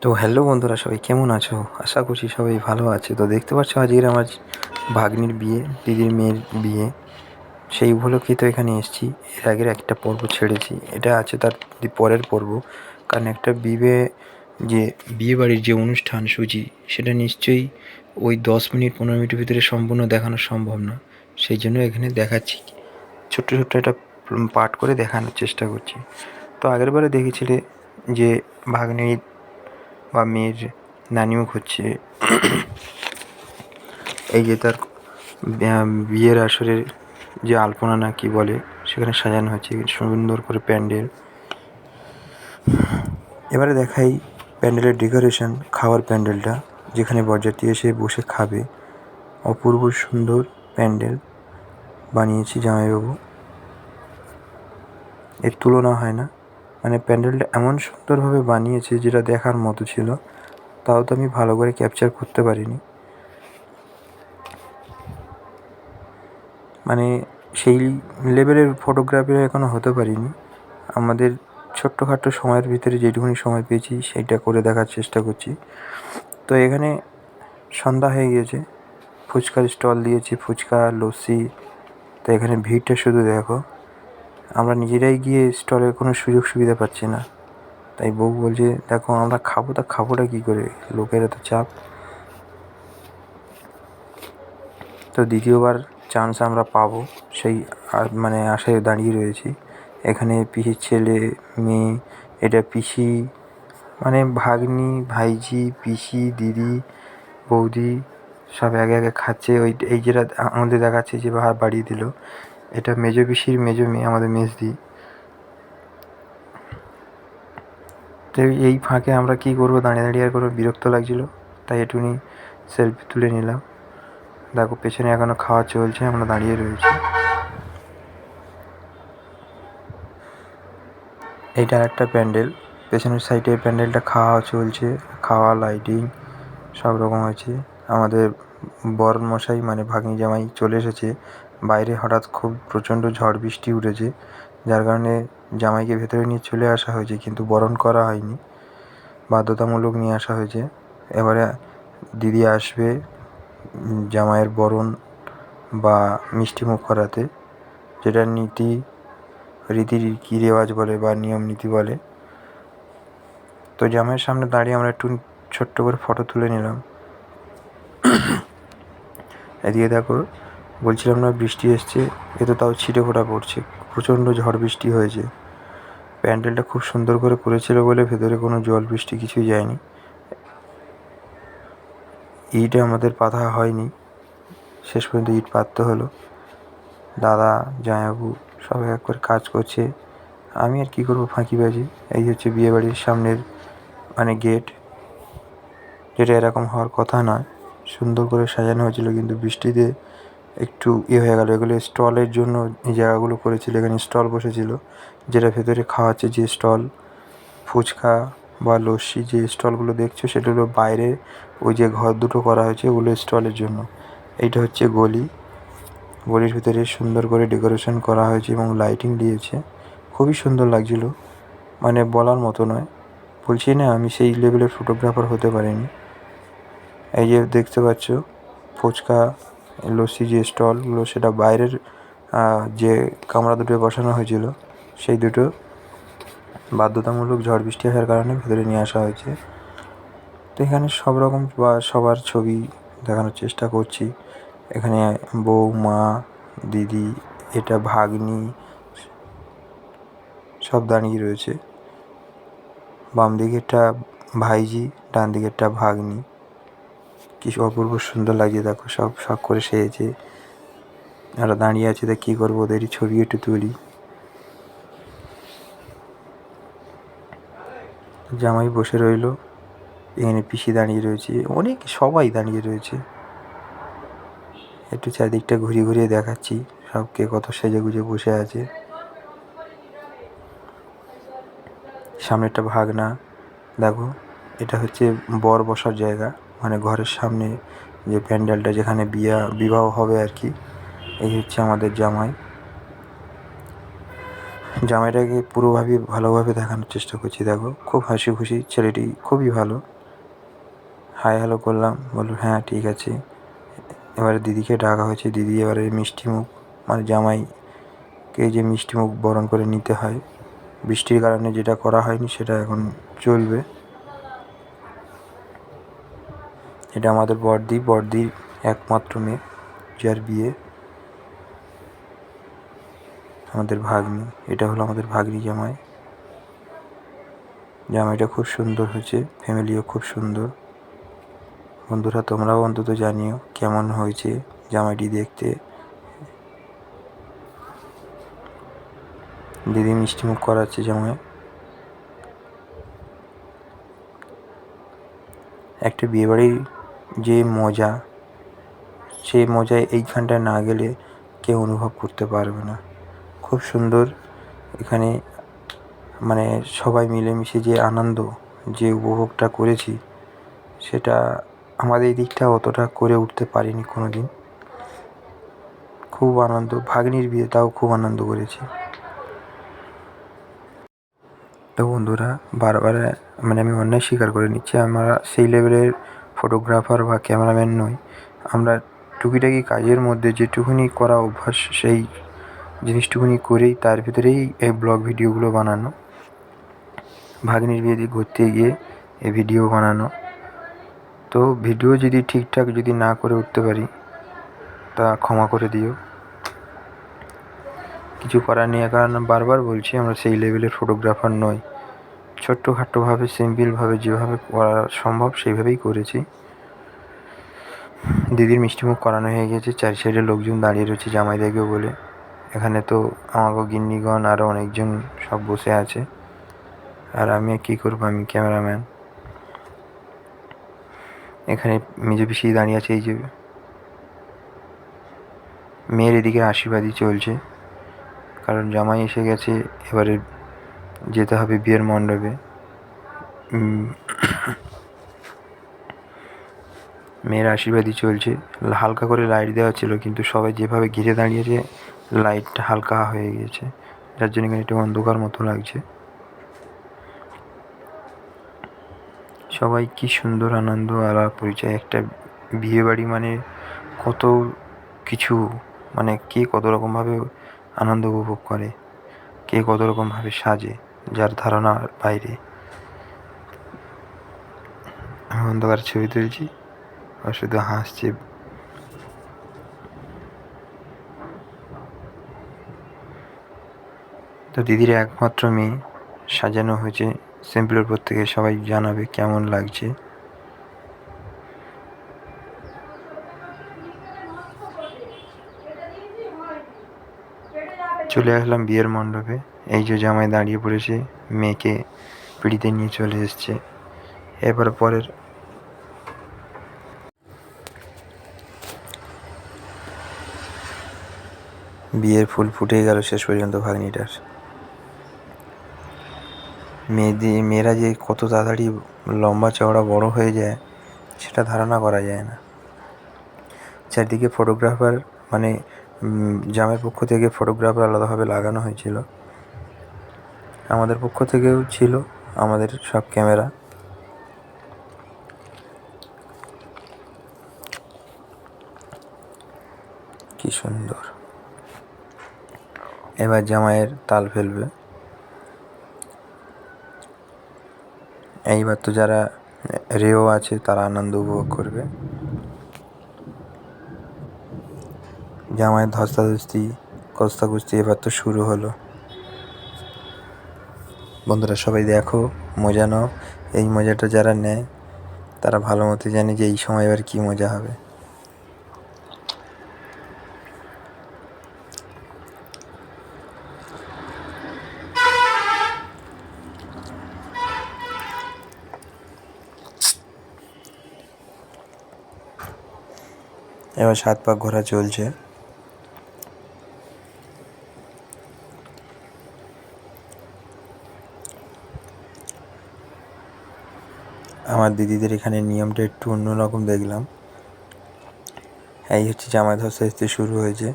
তো হ্যালো বন্ধুরা, সবাই কেমন আছো? আশা করছি সবাই ভালো আছে। তো দেখতে পাচ্ছ আজকের আমার ভাগ্নির বিয়ে, দিদির মেয়ের বিয়ে। সেই উপলক্ষেই তো এখানে এসেছি। এর আগের একটা পর্ব ছেড়েছি, এটা আছে তার পরের পর্ব। কারণ একটা বিয়ে বাড়ির যে অনুষ্ঠান সূচি, সেটা নিশ্চয়ই ওই 10 মিনিট 15 মিনিটের ভিতরে সম্পূর্ণ দেখানো সম্ভব না। সেই জন্য এখানে দেখাচ্ছি, ছোট্ট ছোট্ট একটা পার্ট করে দেখানোর চেষ্টা করছি। তো আগের বারে দেখেছিলে যে ভাগ্নির বা মেয়ের নানিমুখ হচ্ছে, এই যে তার বিয়ের আসরের যে আলপনা না কি বলে, সেখানে সাজানো হচ্ছে সুন্দর করে প্যান্ডেল। এবারে দেখাই প্যান্ডেলের ডেকোরেশন, খাওয়ার প্যান্ডেলটা, যেখানে বরযাত্রী এসে বসে খাবে। অপূর্ব সুন্দর প্যান্ডেল বানিয়েছি জামাইবাবু, এর তুলনা হয় না। মানে প্যান্ডেলটা এমন সুন্দরভাবে বানিয়েছে যেটা দেখার মতো ছিল, তাও তো আমি ভালো করে ক্যাপচার করতে পারিনি। মানে সেই লেভেলের ফটোগ্রাফিরা এখনও হতে পারিনি। আমাদের ছোট্টখাট্টো সময়ের ভিতরে যেটুকুনি সময় পেয়েছি সেইটা করে দেখার চেষ্টা করছি। তো এখানে সন্ধ্যা হয়ে গিয়েছে, ফুচকার স্টল দিয়েছি, ফুচকা, লস্যি। তো এখানে ভিড়টা শুধু দেখো। আমরা নিজেরাই গিয়ে স্টলের কোনো সুযোগ সুবিধা পাচ্ছি না। তাই বউ বলছে, দেখো আমরা খাবো, তা খাবোটা কী করে, লোকের এত চাপ। তো দ্বিতীয়বার চান্স আমরা পাবো সেই মানে আশায় দাঁড়িয়ে রয়েছি। এখানে পিসির ছেলে, মেয়ে, এটা পিসি, মানে ভাগ্নি, ভাইঝি, পিসি, দিদি, বৌদি সব একে একে খাচ্ছে। এই যেটা আমাদের দেখাচ্ছে যে বাড়িয়ে দিল, এটা মেজো পিসির মেজো মেয়ে, আমাদের মেজদি। তো এই ফাঁকে আমরা কী করবো, দাঁড়িয়ে দাঁড়িয়ে আর কোনো বিরক্ত লাগছিলো, তাই একটুখানি সেলফি তুলে নিলাম। দেখো পেছনে এখনও খাওয়া চলছে, আমরা দাঁড়িয়ে রয়েছি। এইটা একটা প্যান্ডেল, পেছনের সাইডে প্যান্ডেলটা খাওয়া চলছে, খাওয়া, লাইটিং সব রকম আছে। আমাদের বরণ মশাই মানে ভাগ্নি জামাই চলে এসেছে। বাইরে হঠাৎ খুব প্রচণ্ড ঝড় বৃষ্টি উঠেছে, যার কারণে জামাইকে ভেতরে নিয়ে চলে আসা হয়েছে, কিন্তু বরণ করা হয়নি, বাধ্যতামূলক নিয়ে আসা হয়েছে। এবারে দিদি আসবে জামাইয়ের বরণ বা মিষ্টিমুখ করাতে, যেটা রীতির কী রেওয়াজ বলে বা নিয়ম নীতি বলে। তো জামাইয়ের সামনে দাঁড়িয়ে আমরা একটু ছোট্ট করে ফটো তুলে নিলাম। এদিকে দেখো, বলছিলাম না বৃষ্টি এসছে, এ তো তাও ছিটে ফোঁটা পড়ছে, প্রচণ্ড ঝড় বৃষ্টি হয়েছে। প্যান্ডেলটা খুব সুন্দর করে করেছিল বলে ভেতরে কোনো জল বৃষ্টি কিছুই যায়নি। ইট আমাদের পাতা হয়নি, শেষ পর্যন্ত ইট পাততে হলো। দাদা, জামাইবাবু সব এক করে কাজ করছে, আমি আর কী করবো, ফাঁকিবাজি। এই হচ্ছে বিয়েবাড়ির সামনের মানে গেট, যেটা এরকম হওয়ার কথা নয়। সুন্দর করে সাজানো হয়েছিল, কিন্তু বৃষ্টিতে একটু হয়ে গেল। এগুলো স্টলের জন্য এই জায়গাগুলো করেছিল, এখানে স্টল বসেছিল, যেটা ভেতরে খাওয়াচ্ছে যে স্টল, ফুচকা বা লস্যি যে স্টলগুলো দেখছো, সেটা হলো বাইরে ওই যে ঘর দুটো করা হয়েছে, ওগুলো স্টলের জন্য। এইটা হচ্ছে গলির ভিতরে সুন্দর করে ডেকোরেশন করা হয়েছে এবং লাইটিং দিয়েছে, খুবই সুন্দর লাগছিল, মানে বলার মতো নয়। বলছি না, আমি সেই লেভেলের ফটোগ্রাফার হতে পারিনি। এই যে দেখতে পাচ্ছ ফুচকা, লস্যি যে স্টলগুলো, সেটা বাইরের যে কামরা দুটো বসানো হয়েছিল, সেই দুটো বাধ্যতামূলক ঝড় বৃষ্টি আসার কারণে ভেতরে নিয়ে আসা হয়েছে। তো এখানে সব রকম বা সবার ছবি দেখানোর চেষ্টা করছি। এখানে বউ, মা, দিদি, এটা ভাগ্নি সব দাঁড়িয়ে রয়েছে। বাম দিকেরটা ভাইঝি, ডান দিকেরটা ভাগ্নি। কি অপূর্ব সুন্দর লাগছে, দেখো সব শখ করে সেজেছে। ওরা দাঁড়িয়ে আছে, তা কী করবো, ওদেরই ছবি একটু তুলি। জামাই বসে রইলো, এখানে পিসি দাঁড়িয়ে রয়েছে, অনেক সবাই দাঁড়িয়ে রয়েছে। একটু চারিদিকটা ঘুরিয়ে দেখাচ্ছি সব কে কত সেজে গুজে বসে আছে। সামনেরটা ভাগনা, দেখো এটা হচ্ছে বর বসার জায়গা, মানে ঘরের সামনে যে প্যান্ডেলটা, যেখানে বিবাহ হবে আর কি। এই হচ্ছে আমাদের জামাই। জামাইটাকে পুরোভাবে ভালোভাবে দেখানোর চেষ্টা করছি। দেখো খুব হাসি খুশি, ছেলেটি খুবই ভালো। হাই হ্যালো করলাম, বললো হ্যাঁ ঠিক আছে। এবারে দিদিকে ডাকা হয়েছে। দিদি এবারে মিষ্টি মুখ, মানে জামাইকে যে মিষ্টি মুখ বরণ করে নিতে হয়, বৃষ্টির কারণে যেটা করা হয়নি সেটা এখন চলবে। এটা আমাদের বড়দির একমাত্র মেয়ে, যার বিয়ে, আমাদের ভাগ্নি। এটা হলো আমাদের ভাগ্নি জামাই। জামাইটা খুব সুন্দর হয়েছে, ফ্যামিলিও খুব সুন্দর। বন্ধুরা তোমরাও অন্তত জানিও কেমন হয়েছে জামাইটি দেখতে। দিদি মিষ্টি মুখ করাচ্ছে জামাই। একটা বিয়েবাড়ির যে মজা, সেই মজায় এইখানটায় না গেলে কেউ অনুভব করতে পারবে না। খুব সুন্দর এখানে, মানে সবাই মিলেমিশে যে আনন্দ, যে উপভোগটা করেছি, সেটা আমাদের এই দিকটা অতটা করে উঠতে পারিনি কোনো দিন। খুব আনন্দ, ভাগ্নির বিয়েটাও খুব আনন্দ করেছি। তো বন্ধুরা বারবার মানে আমি অন্যায় স্বীকার করে নিচ্ছি, আমরা সেই লেভেলের ফটোগ্রাফার বা ক্যামেরাম্যান নই। আমরা টুকিটাকি কাজের মধ্যে যেটুকুনি করা অভ্যাস, সেই জিনিসটুকুনি করেই তার ভিতরেই এই ব্লগ ভিডিওগুলো বানানো, ভাগ্নির বিয়ে দিয়ে ঘুরতে গিয়ে এই ভিডিও বানানো। তো ভিডিও যদি ঠিকঠাক যদি না করে উঠতে পারি তা ক্ষমা করে দিও, কিছু করার নেই। কারণ বারবার বলছি আমরা সেই লেভেলের ফটোগ্রাফার নই। ছোট্টখাট্টোভাবে সিম্পলভাবে যেভাবে করা সম্ভব সেইভাবেই করেছি। দিদির মিষ্টিমুখ করানো হয়ে গেছে, চারি সাইডে লোকজন দাঁড়িয়ে রয়েছে জামাই দেখবে বলে। এখানে তো আমাকে গিন্নিগণ আরও অনেকজন সব বসে আছে, আর আমি কী করবো, আমি ক্যামেরাম্যান। এখানে মেজো পিসি দাঁড়িয়ে আছে, এই যে মেয়ের এদিকে আশীর্বাদই চলছে, কারণ জামাই এসে গেছে, এবারে যেতে হবে বিয়ের মণ্ডপে। মেয়ের আশীর্বাদই চলছে। হালকা করে লাইট দেওয়া ছিল, কিন্তু সবাই যেভাবে ঘিরে দাঁড়িয়েছে লাইটটা হালকা হয়ে গেছে, যার জন্য এখানে একটু অন্ধকার মতো লাগছে। সবাই কি সুন্দর আনন্দ আলাপ পরিচয়। একটা বিয়ে বাড়ি মানে কত কিছু, মানে কে কত রকমভাবে আনন্দ উপভোগ করে, কে কত রকমভাবে সাজে, যার ধারণার বাইরে। আমি অন্ধকার ছবি তুলছি আর শুধু হাসছে। তো দিদির একমাত্র মেয়ে, সাজানো হয়েছে সিম্পলের উপর থেকে। সবাই জানাবে কেমন লাগছে। চলে আসলাম বিয়ের মণ্ডপে। এই যে জামাই দাঁড়িয়ে পড়েছে, মেয়েকে পিড়িতে নিয়ে চলে এসছে। এবার পরের বিয়ের ফুল ফুটে গেল শেষ পর্যন্ত ভাগ্নিটার। মেয়েরা যে কত তাড়াতাড়ি লম্বা চওড়া বড় হয়ে যায় সেটা ধারণা করা যায় না। চারদিকে ফটোগ্রাফার, মানে জামাইয়ের পক্ষ থেকে ফটোগ্রাফার আলাদাভাবে লাগানো হয়েছিল, আমাদের পক্ষ থেকেও ছিল আমাদের সব ক্যামেরা। কি সুন্দর। এবার জামাইয়ের তাল ফেলবে। এইবার তো যারা রেও আছে তারা আনন্দ উপভোগ করবে। জামাইয়ের ধস্তাধস্তি কস্তাকুস্তি এবার তো শুরু হলো। বন্ধুরা সবাই দেখো, মজা নাও। এই মজাটা যারা নেয় তারা ভালো মতো জানে যে এই সময় এবার কী মজা হবে। এবার 7 পাক ঘোরা চলছে। আমার দিদিদের এখানে নিয়মটা একটু অন্যরকম দেখলাম। এই হচ্ছে জামাই ধস্তাধস্তি শুরু হয়েছে।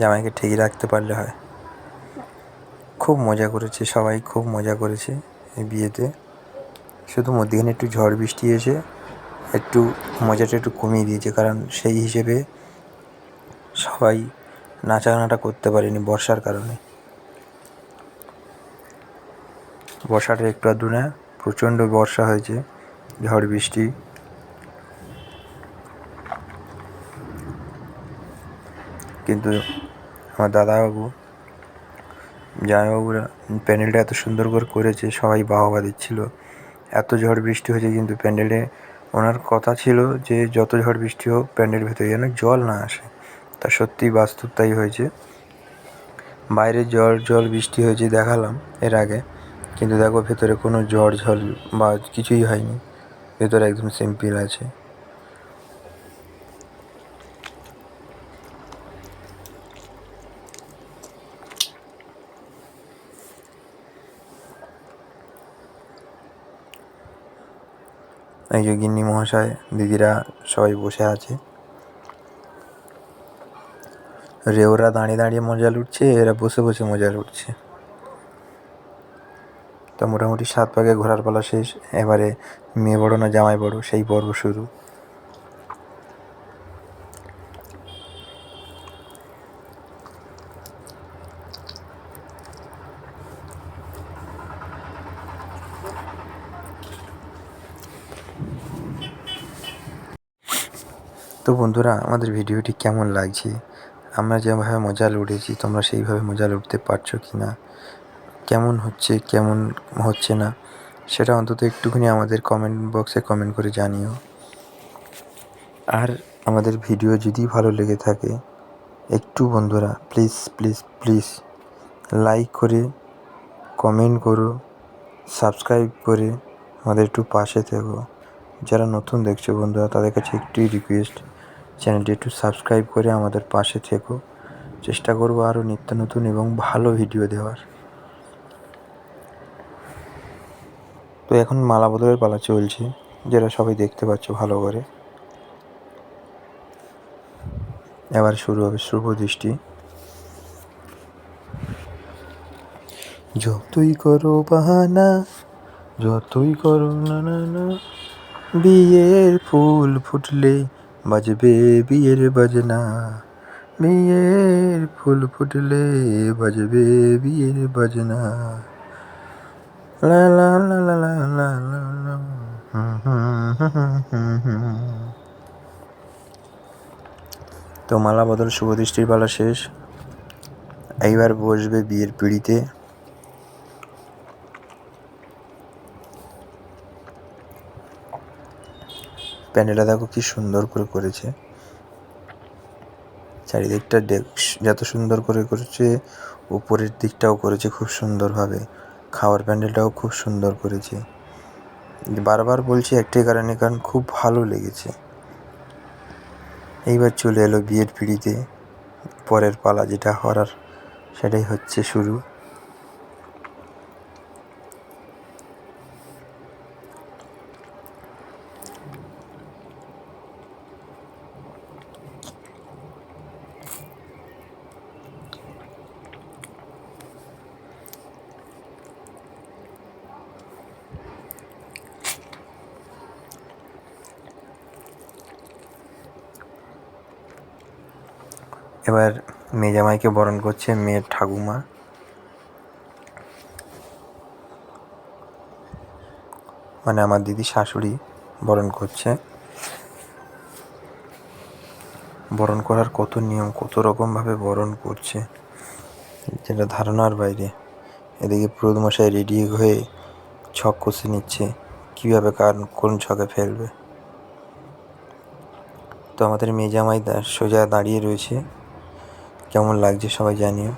জামাইকে ঠিক রাখতে পারলে হয়। খুব মজা করেছে, সবাই খুব মজা করেছে এই বিয়েতে। শুধু মধ্যিখানে একটু ঝড় বৃষ্টি এসে একটু মজাটা একটু কমিয়ে দিয়েছে, কারণ সেই হিসেবে সবাই নাচাগানাটা করতে পারেনি বর্ষার কারণে। বর্ষাটা একটু আধটু না, প্রচণ্ড বর্ষা হয়েছে, ঝড় বৃষ্টি। কিন্তু আমার দাদাবাবু জামাইবাবুরা প্যান্ডেলটা এত সুন্দর করে করেছে, সবাই বাহবা দিচ্ছিল। এত ঝড় বৃষ্টি হয়েছে, কিন্তু প্যান্ডেলে ওনার কথা ছিল যে যত ঝড় বৃষ্টি হোক প্যান্ডেল ভেতরে যেন জল না আসে। তা সত্যি বাস্তব তাই হয়েছে। বাইরে জল বৃষ্টি হয়েছে দেখালাম এর আগে, কিন্তু দেখো ভেতরে কোনো ঝড় বা কিছুই হয়নি, ভেতরে একদম সিম্পল আছে। এই যে গিন্নি মহাশয়, দিদিরা সবাই বসে আছে। ওরা দাঁড়িয়ে মজা লুটছে, এরা বসে বসে মজা লুটছে। তো মোটামুটি 7 পাকে ঘোরার পালা শেষ। এবারে মেয়ে বড় না জামাই বড় সেই পর্ব শুরু। তো বন্ধুরা, আমাদের ভিডিওটি কেমন লাগছে? আমরা যেভাবে মজা লুটেছি তোমরা সেইভাবে মজা লুটতে পারছো কি না? কেমন হচ্ছে না সেটা অন্তত একটুখানি আমাদের কমেন্ট বক্সে কমেন্ট করে জানিও। আর আমাদের ভিডিও যদি ভালো লেগে থাকে, একটু বন্ধুরা প্লিজ প্লিজ প্লিজ লাইক করে, কমেন্ট করো, সাবস্ক্রাইব করে আমাদের একটু পাশে থেকো। যারা নতুন দেখছো বন্ধুরা, তাদের কাছে একটুই রিকোয়েস্ট, চ্যানেলটি একটু সাবস্ক্রাইব করে আমাদের পাশে থেকো। চেষ্টা করবো আরও নিত্য নতুন এবং ভালো ভিডিও দেওয়ার। তো এখন মালা বদলের পালা চলছে, যেটা সবাই দেখতে পাচ্ছ ভালো করে। এবার শুরু হবে শুভ দৃষ্টি। যতই করো বাহানা, যতই করো না না না, বিয়ের ফুল ফুটলে বাজবে বিয়ের বাজনা, বিয়ের ফুল ফুটলে বাজবে বিয়ের বাজনা, লা লা লা লা লা লা লা লা। তো মালা বদল শুভ দৃষ্টির পালা শেষ। এইবার বসবে বিয়ের পিঁড়িতে। প্যান্ডেলটা দেখো কি সুন্দর করে করেছে, চারিদিকটা যত সুন্দর করে করেছে, উপরের দিকটাও করেছে খুব সুন্দরভাবে, খাওয়ার প্যান্ডেলটাও খুব সুন্দর করেছে। বারবার বলছি একটাই কারণে, কারণ খুব ভালো লেগেছে। এইবার চলে এলো বিয়ের পিঁড়িতে, পরের পালা যেটা হওয়ার সেটাই হচ্ছে শুরু। এবার মেয়ে জামাইকে বরণ করছে মেয়ের ঠাকুমা, মানে আমার দিদি শাশুড়ি বরণ করছে। বরণ করার কত নিয়ম, কত রকমভাবে বরণ করছে, যেটা ধারণার বাইরে। এদিকে পুরোহিতমশাই রেডি হয়ে ছক কষে নিচ্ছে কীভাবে কোন ছকে ফেলবে। তো আমাদের মেয়ে জামাই সোজা দাঁড়িয়ে রয়েছে, কেমন লাগছে সবাই জানিও।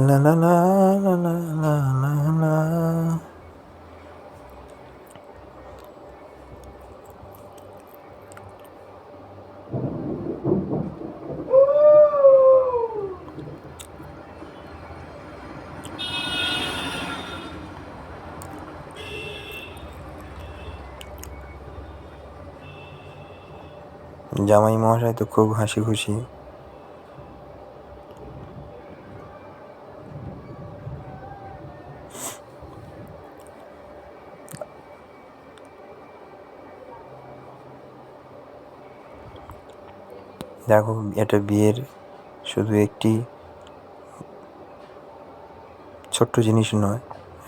লা লা লা লা লা লা লা লা। জামাই মহাশয় তো খুব হাসি খুশি। দেখো, এটা বিয়ের শুধু একটি ছোট্ট জিনিস নয়,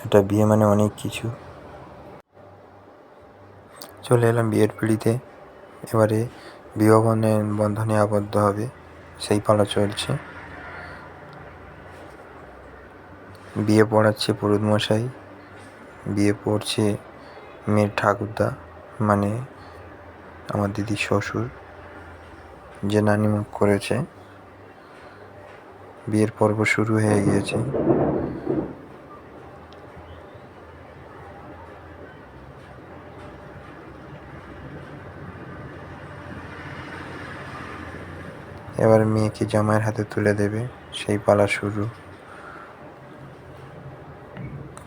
এটা বিয়ে মানে অনেক কিছু। চলে এলাম বিয়ের পিঁড়িতে। এবারে বিবাহ বন্ধনে আবদ্ধ হবে, সেই পালা চলছে। বিয়ে পড়াচ্ছে পুরোহিত মশাই, বিয়ে পড়ছে মেয়ের ঠাকুরদা, মানে আমার দিদির শ্বশুর, যে নানিমুখ করেছে। বিয়ের পর্ব শুরু হয়ে গিয়েছে। এবার মেয়েকে জামাইয়ের হাতে তুলে দেবে, সেই পালা শুরু।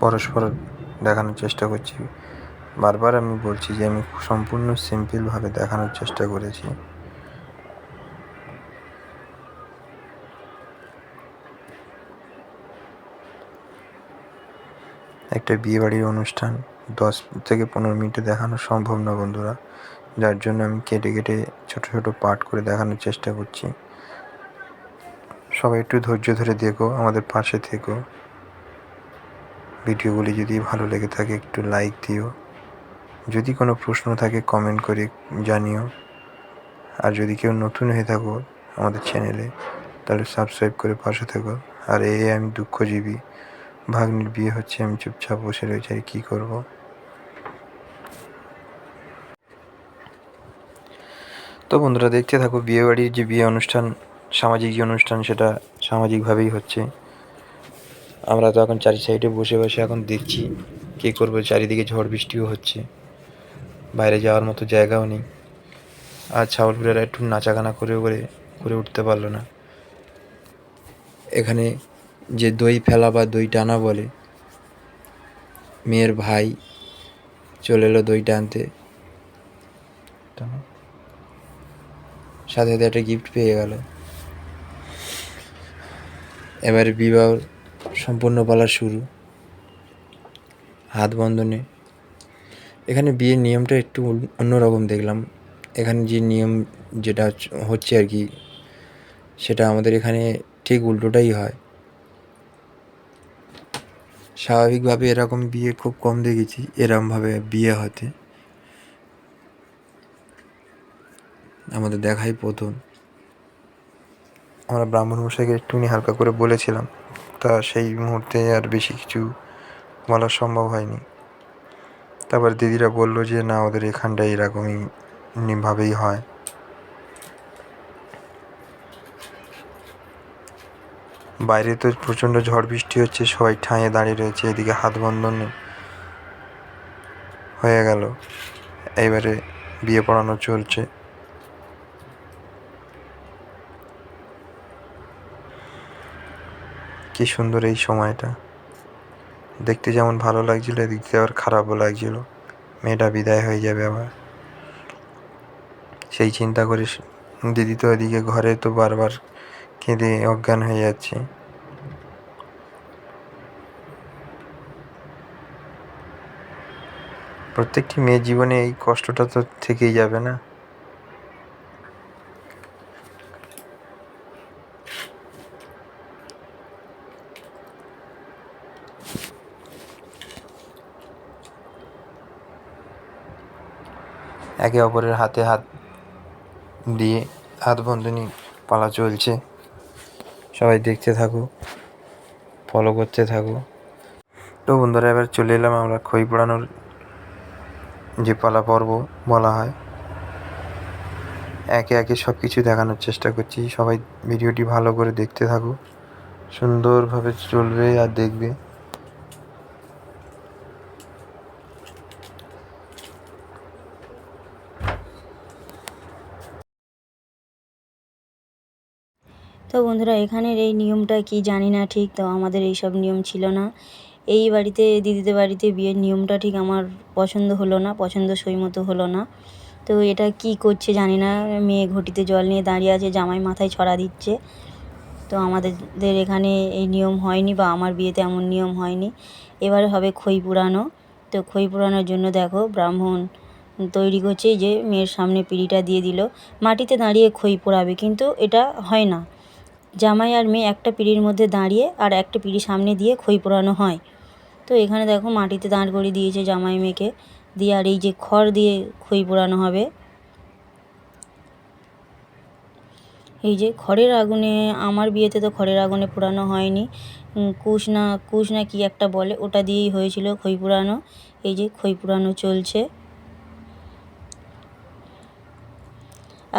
পরস্পর দেখানোর চেষ্টা করছি। বারবার আমি বলছি যে আমি সম্পূর্ণ সিম্পলভাবে দেখানোর চেষ্টা করেছি। একটা বিয়েবাড়ির অনুষ্ঠান 10 থেকে 15 মিনিটে দেখানো সম্ভব না বন্ধুরা, যার জন্য আমি কেটে কেটে ছোট ছোট পার্ট করে দেখানোর চেষ্টা করছি। সবাই একটু ধৈর্য ধরে দেখো, আমাদের পাশে থেকো। ভিডিওগুলি যদি ভালো লেগে থাকে একটু লাইক দিও, যদি কোনো প্রশ্ন থাকে কমেন্ট করে জানিও। আর যদি কেউ নতুন হয়ে থাকো আমাদের চ্যানেলে, তাহলে সাবস্ক্রাইব করে পাশে থেকো। আর আমি দুঃখজীবী, ভাগ্নির বিয়ে হচ্ছে, আমি চুপচাপ বসে রয়েছি, আর কী করবো। তো বন্ধুরা দেখতে থাকো, বিয়েবাড়ির যে বিয়ে অনুষ্ঠান, সামাজিক যে অনুষ্ঠান, সেটা সামাজিকভাবেই হচ্ছে। আমরা তো এখন চারি সাইডে বসে বসে এখন দেখছি কী করবো। চারিদিকে ঝড় বৃষ্টিও হচ্ছে, বাইরে যাওয়ার মতো জায়গাও নেই। আর ছাগলপুরেরা একটু নাচাগানা করে উঠতে পারলো না। এখানে যে দই ফেলা বা দই টানা বলে, মেয়ের ভাই চলে এলো দই টানতে, সাথে সাথে একটা গিফট পেয়ে গেল। এবারে বিবাহ সম্পূর্ণ পালা শুরু, হাত বন্ধনে। এখানে বিয়ের নিয়মটা একটু অন্যরকম দেখলাম। এখানে যে নিয়ম যেটা হচ্ছে আর কি, সেটা আমাদের এখানে ঠিক উল্টোটাই হয়। স্বাভাবিকভাবে এরকম বিয়ে খুব কম দেখেছি, এরকমভাবে বিয়ে হতে আমাদের দেখাই প্রথম। আমরা ব্রাহ্মণ মশাইকে একটুখানি হালকা করে বলেছিলাম, তা সেই মুহূর্তে আর বেশি কিছু বলা সম্ভব হয়নি। তারপর দিদিরা বললো যে না, ওদের এখানটায় এরকমই ভাবেই হয়। বাইরে তো প্রচণ্ড ঝড় বৃষ্টি হচ্ছে, সবাই ঠাঁইয়ে দাঁড়িয়ে রয়েছে। এদিকে হাত বন্ধন হয়ে গেল, এইবারে বিয়ে পড়ানো চলছে। কি সুন্দর এই সময়টা, দেখতে যেমন ভালো লাগছিল, এদিক থেকে আবার খারাপও লাগছিল। মেয়েটা বিদায় হয়ে যাবে আবার, সেই চিন্তা করে দিদি তো এদিকে ঘরে তো বারবার কেঁদে অজ্ঞান হয়ে যাচ্ছে। প্রত্যেকটি মেয়ের জীবনে এই কষ্টটা তো থেকেই যাবে না। একে অপরের হাতে হাত দিয়ে হাত বন্ধনী পালা চলছে। সবাই দেখতে থাকো, ফলো করতে থাকো। তো বন্ধুরা এবার চলে এলাম আমরা খই পোড়ানোর যে পালা পর্ব বলা হয়। একে একে সব কিছু দেখানোর চেষ্টা করছি। সবাই ভিডিওটি ভালো করে দেখতে থাকো, সুন্দরভাবে চলবে আর দেখবে। তো বন্ধুরা এখানের এই নিয়মটা কি জানি না ঠিক, তো আমাদের এই সব নিয়ম ছিল না। এই বাড়িতে দিদিদের বাড়িতে বিয়ের নিয়মটা ঠিক আমার পছন্দ হলো না, পছন্দসই মতো হলো না। তো এটা কি করছে জানি না, মেয়ে ঘটিতে জল নিয়ে দাঁড়িয়ে আছে, জামাই মাথায় ছড়া দিচ্ছে। তো আমাদের এখানে এই নিয়ম হয়নি, বা আমার বিয়েতে এমন নিয়ম হয়নি। এবারে হবে খই পুরানো। তো খই পুরানোর জন্য দেখো ব্রাহ্মণ তৈরি করছে, যে মেয়ের সামনে পিঁড়িটা দিয়ে দিল, মাটিতে দাঁড়িয়ে খই পোড়াবে, কিন্তু এটা হয় না। জামাই আর মেয়ে একটা পিঁড়ির মধ্যে দাঁড়িয়ে আর একটা পিঁড়ি সামনে দিয়ে খই পোড়ানো হয়। তো এখানে দেখো মাটিতে দাঁড় করিয়ে দিয়েছে জামাই মেয়েকে দিয়ে, আর এই যে খড় দিয়ে খই পোড়ানো হবে। এই যে খড়ের আগুনে, আমার বিয়েতে তো খড়ের আগুনে পোড়ানো হয়নি, কুশ না কি একটা বলে, ওটা দিয়েই হয়েছিল খই পোড়ানো। এই যে খই পোড়ানো চলছে।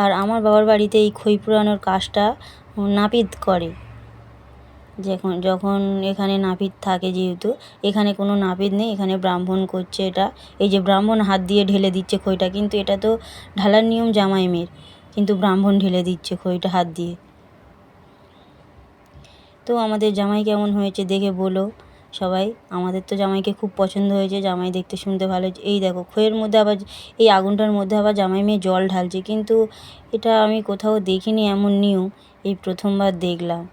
আর আমার বাবার বাড়িতে এই খই পোড়ানোর কাজটা নাপিত করে। যখন এখানে নাপিত থাকে, যেহেতু এখানে কোনো নাপিত নেই, এখানে ব্রাহ্মণ করছে এটা। এই যে ব্রাহ্মণ হাত দিয়ে ঢেলে দিচ্ছে খইটা, কিন্তু এটা তো ঢালার নিয়ম জামাই মেয়ের, কিন্তু ব্রাহ্মণ ঢেলে দিচ্ছে খইটা হাত দিয়ে। তো আমাদের জামাই কেমন হয়েছে দেখে বলো সবাই। আমাদের তো জামাইকে খুব পছন্দ হয়েছে, জামাই দেখতে শুনতে ভালো হয়েছে। এই দেখো খইয়ের মধ্যে আবার, এই আগুনটার মধ্যে আবার জামাই মেয়ে জল ঢালছে, কিন্তু এটা আমি কোথাও দেখিনি এমন নিয়ম, এই প্রথমবার দেখলাম।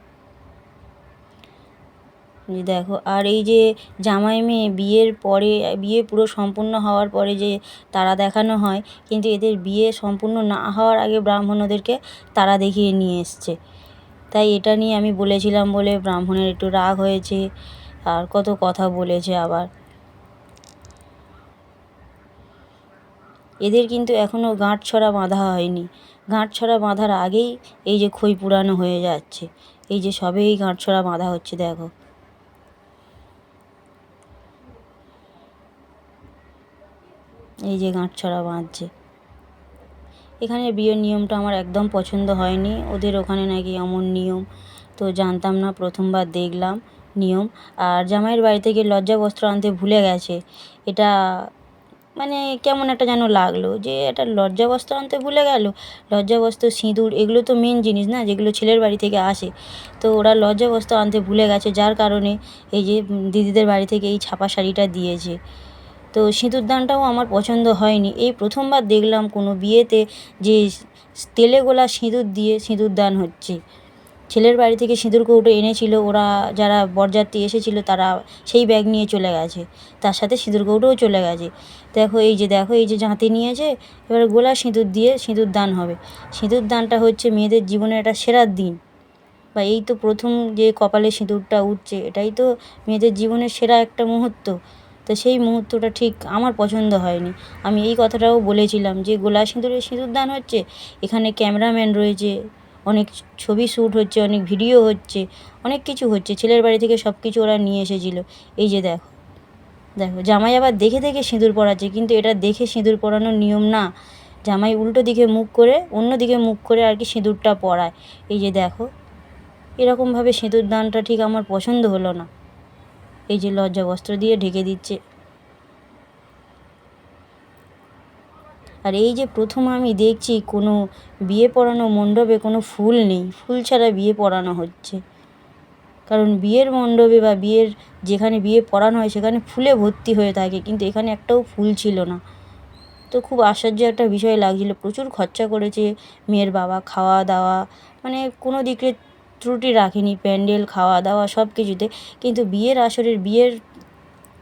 যে দেখো, আর এই যে জামাই মেয়ে বিয়ের পরে, বিয়ে পুরো সম্পূর্ণ হওয়ার পরে যে তারা দেখানো হয়, কিন্তু এদের বিয়ে সম্পূর্ণ না হওয়ার আগে ব্রাহ্মণ ওদেরকে তারা দেখিয়ে নিয়ে এসছে। তাই এটা নিয়ে আমি বলেছিলাম বলে ব্রাহ্মণের একটু রাগ হয়েছে, আর কত কথা বলেছে আবার। এদের কিন্তু এখনও গাঁটছড়া বাঁধা হয়নি, গাঁটছড়া বাঁধার আগেই এই যে খই পুরানো হয়ে যাচ্ছে। এই যে সবেই গাঁটছড়া বাঁধা হচ্ছে, দেখো। এই যে গাঁটছড়া বাঁধছে। এখানে বিয়ের নিয়মটা আমার একদম পছন্দ হয়নি, ওদের ওখানে নাকি এমন নিয়ম, তো জানতাম না, প্রথমবার দেখলাম নিয়ম। আর জামাইয়ের বাড়ি থেকে লজ্জা বস্ত্র আনতে ভুলে গেছে, এটা মানে কেমন একটা যেন লাগলো, যে এটা লজ্জা বস্ত্র আনতে ভুলে গেল। লজ্জা বস্ত্র, সিঁদুর, এগুলো তো মেন জিনিস না, যেগুলো ছেলের বাড়ি থেকে আসে। তো ওরা লজ্জা বস্ত্র আনতে ভুলে গেছে, যার কারণে এই যে দিদিদের বাড়ি থেকে এই ছাপা শাড়িটা দিয়েছে। তো সিঁদুরদানটাও আমার পছন্দ হয়নি, এই প্রথমবার দেখলাম কোনো বিয়েতে যে তেলে গোলা সিঁদুর দিয়ে সিঁদুরদান হচ্ছে। ছেলের বাড়ি থেকে সিঁদুর কৌটো এনেছিল, ওরা যারা বরযাত্রী এসেছিল তারা সেই ব্যাগ নিয়ে চলে গেছে, তার সাথে সিঁদুর কৌটোও চলে গেছে। দেখো এই যে জাঁতি নিয়েছে, এবার গোলা সিঁদুর দিয়ে সিঁদুর দান হবে। সিঁদুর দানটা হচ্ছে মেয়েদের জীবনের একটা সেরা দিন, বা এই তো প্রথম যে কপালে সিঁদুরটা উঠছে, এটাই তো মেয়েদের জীবনের সেরা একটা মুহূর্ত। তো সেই মুহূর্তটা ঠিক আমার পছন্দ হয়নি। আমি এই কথাটাও বলেছিলাম যে গোলা সিঁদুরে সিঁদুর দান হচ্ছে, এখানে ক্যামেরাম্যান রয়েছে, অনেক ছবি শ্যুট হচ্ছে, অনেক ভিডিও হচ্ছে, অনেক কিছু হচ্ছে, ছেলের বাড়ি থেকে সব কিছু ওরা নিয়ে এসেছিল। এই যে দেখো, দেখো জামাই আবার দেখে দেখে সিঁদুর পরাচ্ছে, কিন্তু এটা দেখে সিঁদুর পরানোর নিয়ম না। জামাই উল্টো দিকে মুখ করে, অন্য দিকে মুখ করে আর কি সিঁদুরটা পরায়। এই যে দেখো, এরকমভাবে সিঁদুর দানটা ঠিক আমার পছন্দ হলো না। এই যে লজ্জা বস্ত্র দিয়ে ঢেকে দিচ্ছে। আর এই যে প্রথম আমি দেখছি কোনো বিয়ে পড়ানো মণ্ডপে কোনো ফুল নেই, ফুল ছাড়া বিয়ে পড়ানো হচ্ছে। কারণ বিয়ের মণ্ডপে বা বিয়ের যেখানে বিয়ে পড়ানো হয় সেখানে ফুলে ভর্তি হয়ে থাকে, কিন্তু এখানে একটাও ফুল ছিল না। তো খুব আশ্চর্য একটা বিষয় লাগছিলো, প্রচুর খরচা করেছে মেয়ের বাবা, খাওয়া দাওয়া মানে কোনো দিকে ত্রুটি রাখেনি, প্যান্ডেল, খাওয়া দাওয়া সব কিছুতে, কিন্তু বিয়ের আসরের বিয়ের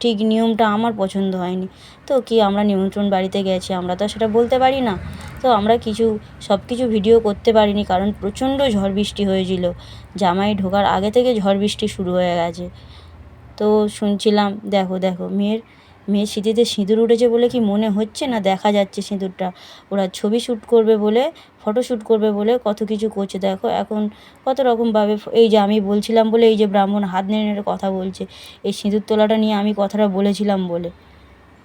ঠিক নিয়মটা আমার পছন্দ হয়নি। তো কি, আমরা নিমন্ত্রণ বাড়িতে গেছি, আমরা তো সেটা বলতে পারি না। তো আমরা সব কিছু ভিডিও করতে পারিনি, কারণ প্রচণ্ড ঝড় বৃষ্টি হয়েছিল, জামাই ঢোকার আগে থেকে ঝড় বৃষ্টি শুরু হয়ে গেছে। তো শুনছিলাম, দেখো দেখো মেয়ের সিঁথিতে সিঁদুর উঠেছে বলে কি মনে হচ্ছে না, দেখা যাচ্ছে সিঁদুরটা। ওরা ছবি শ্যুট করবে বলে, ফটো শ্যুট করবে বলে কত কিছু করছে, দেখো এখন কত রকমভাবে। এই যে আমি বলছিলাম বলে, এই যে ব্রাহ্মণ হাত নেড়ে নেড়ে কথা বলছে, এই সিঁদুর তোলাটা নিয়ে আমি কথাটা বলেছিলাম বলে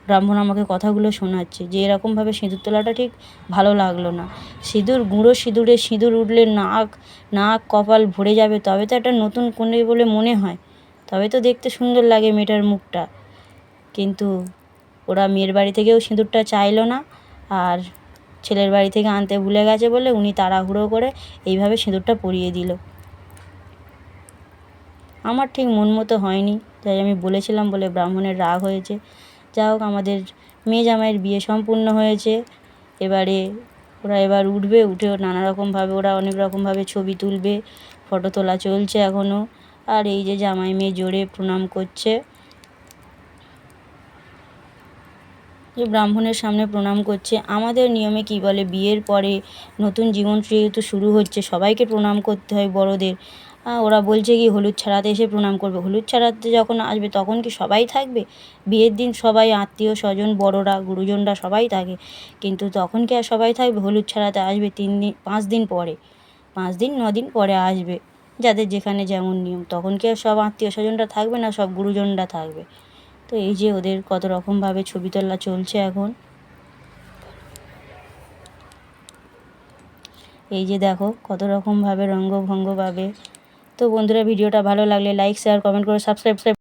ব্রাহ্মণ আমাকে কথাগুলো শোনাচ্ছে, যে এরকমভাবে সিঁদুর তোলাটা ঠিক ভালো লাগলো না। সিঁদুর, গুঁড়ো সিঁদুরে সিঁদুর উঠলে নাক কপাল ভরে যাবে, তবে তো একটা নতুন কনে বলে মনে হয়, তবে তো দেখতে সুন্দর লাগে মেয়েটার মুখটা। কিন্তু ওরা মেয়ের বাড়ি থেকেও সিঁদুরটা চাইলো না, আর ছেলের বাড়ি থেকে আনতে ভুলে গেছে বলে উনি তাড়াহুড়ো করে এইভাবে সিঁদুরটা পরিয়ে দিল। আমার ঠিক মন মতো হয়নি, তাই আমি বলেছিলাম বলে ব্রাহ্মণের রাগ হয়েছে। যা হোক, আমাদের মেয়ে জামাইয়ের বিয়ে সম্পূর্ণ হয়েছে, এবারে ওরা এবার উঠবে, উঠে নানা রকমভাবে ওরা অনেক রকমভাবে ছবি তুলবে, ফটো তোলা চলছে এখনও। আর এই যে জামাই মেয়ে জোরে প্রণাম করছে, যে ব্রাহ্মণের সামনে প্রণাম করছে। আমাদের নিয়মে কি বলে, বিয়ের পরে নতুন জীবন যেহেতু শুরু হচ্ছে, সবাইকে প্রণাম করতে হয় বড়দের। ওরা বলছে কি হলুদ ছাড়াতে এসে প্রণাম করবে। হলুদ ছাড়াতে যখন আসবে তখন কি সবাই থাকবে? বিয়ের দিন সবাই আত্মীয় স্বজন, বড়রা, গুরুজনরা সবাই থাকে, কিন্তু তখন কি আর সবাই থাকবে? হলুদ ছাড়াতে আসবে 3 দিন 5 দিন পরে, 5 দিন 9 দিন পরে আসবে, যাদের যেখানে যেমন নিয়ম। তখন কি আর সব আত্মীয় স্বজনরা থাকবে না, সব গুরুজনরা থাকবে? তো এই যে ওদের কত রকমভাবে ছবি তোলা চলছে এখন। এই যে দেখো কত রকমভাবে রঙ্গভঙ্গভাবে। তো বন্ধুরা, ভিডিওটা ভালো লাগলে লাইক শেয়ার কমেন্ট করে সাবস্ক্রাইব